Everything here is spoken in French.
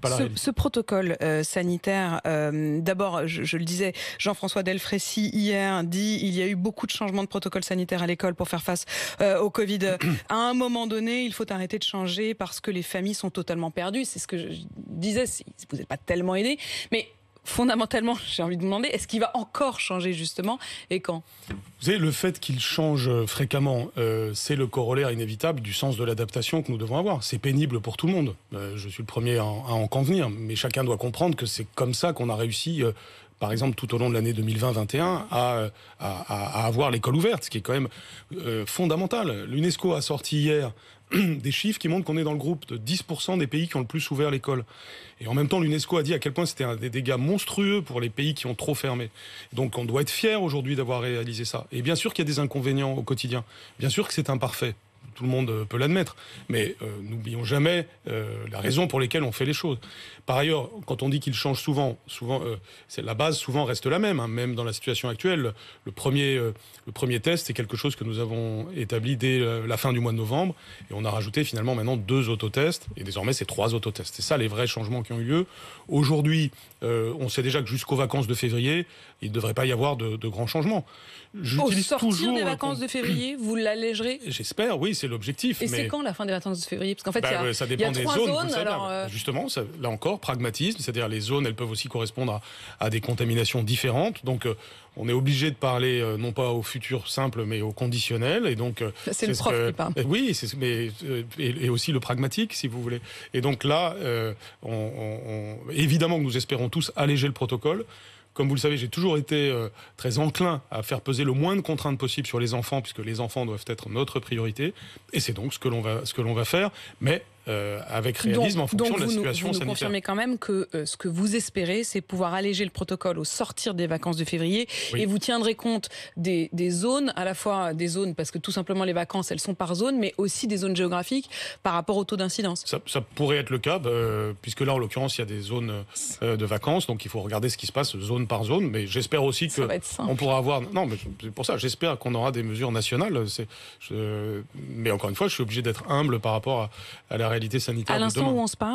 pas la réalité. Ce protocole sanitaire, d'abord, je le disais, Jean-François Delfraissy hier dit il y a eu beaucoup de changements de protocole sanitaire à l'école pour faire face au Covid. À un moment donné, il faut arrêter de changer parce que les familles sont totalement perdues. C'est ce que je disais, vous n'êtes pas tellement aidé, mais fondamentalement, j'ai envie de vous demander, est-ce qu'il va encore changer justement et quand ? Vous savez, le fait qu'il change fréquemment, c'est le corollaire inévitable du sens de l'adaptation que nous devons avoir. C'est pénible pour tout le monde. Je suis le premier à en convenir, mais chacun doit comprendre que c'est comme ça qu'on a réussi, par exemple, tout au long de l'année 2020-21, à avoir l'école ouverte, ce qui est quand même fondamental. L'UNESCO a sorti hier des chiffres qui montrent qu'on est dans le groupe de 10% des pays qui ont le plus ouvert l'école. Et en même temps, l'UNESCO a dit à quel point c'était des dégâts monstrueux pour les pays qui ont trop fermé. Donc on doit être fier aujourd'hui d'avoir réalisé ça. Et bien sûr qu'il y a des inconvénients au quotidien. Bien sûr que c'est imparfait. Tout le monde peut l'admettre. Mais n'oublions jamais la raison pour laquelle on fait les choses. Par ailleurs, quand on dit qu'il change souvent, la base souvent reste la même. Hein. Même dans la situation actuelle, le premier test, c'est quelque chose que nous avons établi dès la fin du mois de novembre. Et on a rajouté finalement maintenant 2 autotests. Et désormais, c'est 3 autotests. C'est ça les vrais changements qui ont eu lieu. Aujourd'hui, on sait déjà que jusqu'aux vacances de février, il ne devrait pas y avoir de grands changements. Au sortir des vacances de février, vous l'allégerez ? J'espère, oui, c'est l'objectif. Et c'est quand la fin des vacances de février ? Parce qu'en fait, ça il y dépend a des 3 zones. Alors, justement, là encore, pragmatisme, c'est-à-dire les zones, elles peuvent aussi correspondre à des contaminations différentes. Donc, on est obligé de parler non pas au futur simple, mais au conditionnel. Et donc, c'est le prof qui parle. Oui, et aussi le pragmatique, si vous voulez. Et donc là, évidemment que nous espérons tous alléger le protocole. Comme vous le savez, j'ai toujours été très enclin à faire peser le moins de contraintes possible sur les enfants, puisque les enfants doivent être notre priorité. Et c'est donc ce que l'on va faire, mais avec réalisme en fonction de la situation sanitaire. Vous nous confirmez quand même que ce que vous espérez, c'est pouvoir alléger le protocole au sortir des vacances de février. Oui. Et vous tiendrez compte des zones, à la fois des zones, parce que tout simplement les vacances, elles sont par zone, mais aussi des zones géographiques par rapport au taux d'incidence. Ça pourrait être le cas, puisque là, en l'occurrence, il y a des zones de vacances, donc il faut regarder ce qui se passe zone par zone, mais j'espère aussi qu'on pourra avoir... Non, mais c'est pour ça, j'espère qu'on aura des mesures nationales. Mais encore une fois, je suis obligé d'être humble par rapport à la réalité sanitaire. À l'instant où on se parle,